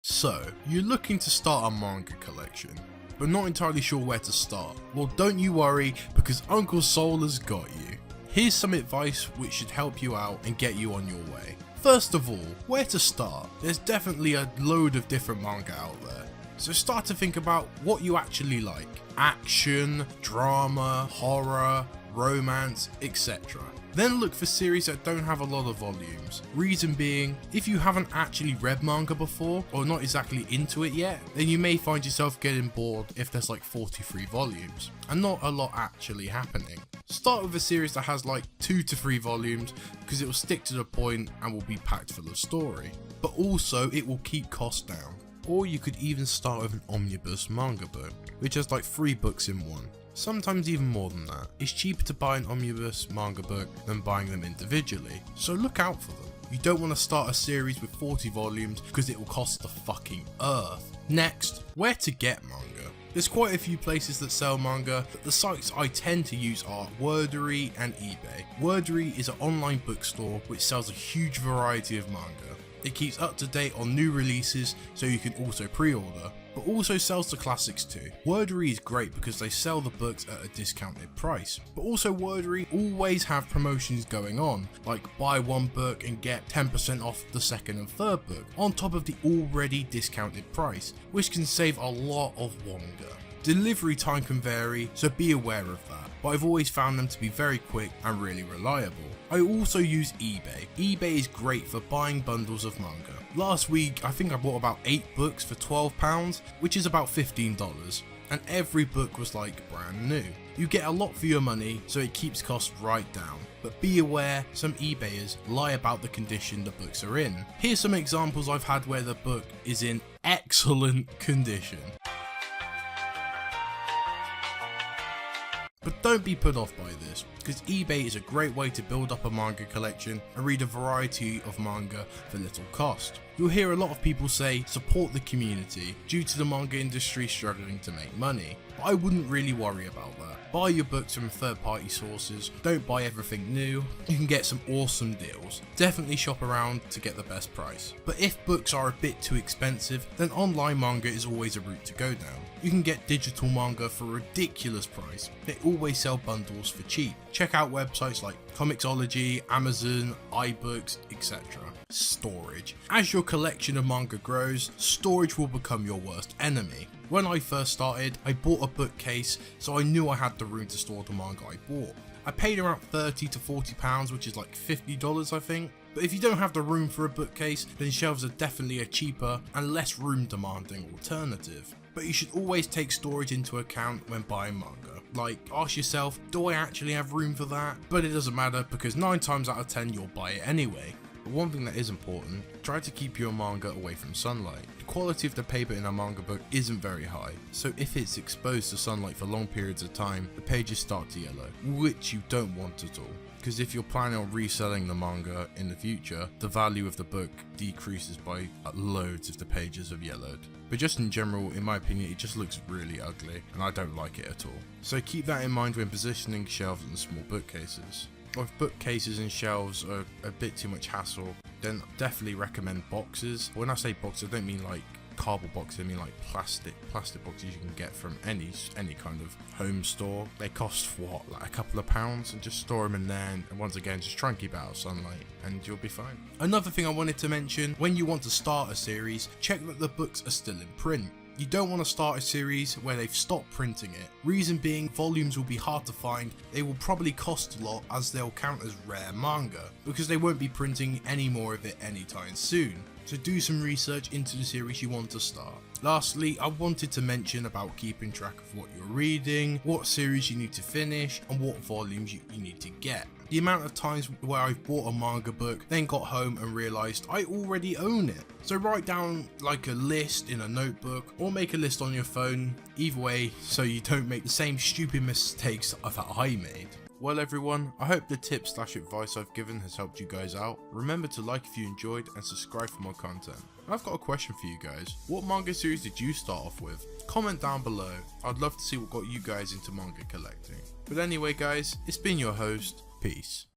So, you're looking to start a manga collection, but not entirely sure where to start. Well, don't you worry, because Uncle Soul has got you. Here's some advice which should help you out and get you on your way. First of all, where to start? There's definitely a load of different manga out there. So start to think about what you actually like. Action, drama, horror, romance, etc. Then look for series that don't have a lot of volumes. Reason being, if you haven't actually read manga before, or not exactly into it yet, then you may find yourself getting bored if there's like 43 volumes, and not a lot actually happening. Start with a series that has like 2 to 3 volumes, because it will stick to the point and will be packed full of story. But also, it will keep costs down. Or you could even start with an omnibus manga book, which has like 3 books in one. Sometimes even more than that. It's cheaper to buy an omnibus manga book than buying them individually, so look out for them. You don't want to start a series with 40 volumes because it will cost the fucking earth. Next, where to get manga. There's quite a few places that sell manga, but the sites I tend to use are Wordery and eBay. Wordery is an online bookstore which sells a huge variety of manga. It keeps up to date on new releases, so you can also pre-order, but also sells the classics too. Wordery is great because they sell the books at a discounted price, but also Wordery always have promotions going on, like buy one book and get 10% off the second and third book, on top of the already discounted price, which can save a lot of wonga. Delivery time can vary, so be aware of that, but I've always found them to be very quick and really reliable. I also use eBay. eBay is great for buying bundles of manga. Last week, I think I bought about 8 books for £12, which is about $15, and every book was like brand new. You get a lot for your money, so it keeps costs right down. But be aware, some eBayers lie about the condition the books are in. Here's some examples I've had where the book is in excellent condition. But don't be put off by this, because eBay is a great way to build up a manga collection and read a variety of manga for little cost. You'll hear a lot of people say support the community due to the manga industry struggling to make money, but I wouldn't really worry about that. Buy your books from third-party sources, don't buy everything new, you can get some awesome deals. Definitely shop around to get the best price. But if books are a bit too expensive, then online manga is always a route to go down. You can get digital manga for a ridiculous price. They always sell bundles for cheap. Check out websites like Comixology, Amazon, iBooks, etc. Storage. As your collection of manga grows, storage will become your worst enemy. When I first started, I bought a bookcase, so I knew I had the room to store the manga I bought. I paid around £30 to £40, which is like $50 I think. But if you don't have the room for a bookcase, then shelves are definitely a cheaper and less room demanding alternative. But you should always take storage into account when buying manga. Like, ask yourself, do I actually have room for that? But it doesn't matter because 9 times out of 10 you'll buy it anyway. But one thing that is important, try to keep your manga away from sunlight. The quality of the paper in a manga book isn't very high, so if it's exposed to sunlight for long periods of time, the pages start to yellow, which you don't want at all. Because if you're planning on reselling the manga in the future, the value of the book decreases by loads if the pages have yellowed. But just in general, in my opinion, it just looks really ugly, and I don't like it at all. So keep that in mind when positioning shelves in small bookcases. Or if bookcases and shelves are a bit too much hassle, then definitely recommend boxes. When I say boxes, I don't mean like cardboard boxes, I mean like plastic boxes you can get from any kind of home store. They cost what, like a couple of pounds, and just store them in there, and once again just try and keep it out of sunlight and you'll be fine. Another thing I wanted to mention, when you want to start a series, check that the books are still in print. You don't want to start a series where they've stopped printing it. Reason being, volumes will be hard to find, they will probably cost a lot as they'll count as rare manga, because they won't be printing any more of it anytime soon. So do some research into the series you want to start. Lastly, I wanted to mention about keeping track of what you're reading, what series you need to finish, and what volumes you need to get. The amount of times where I've bought a manga book, then got home and realised I already own it. So write down like a list in a notebook, or make a list on your phone, either way, so you don't make the same stupid mistakes that I made. Well everyone, I hope the tips/advice I've given has helped you guys out. Remember to like if you enjoyed and subscribe for more content. And I've got a question for you guys. What manga series did you start off with? Comment down below. I'd love to see what got you guys into manga collecting. But anyway guys, it's been your host. Peace.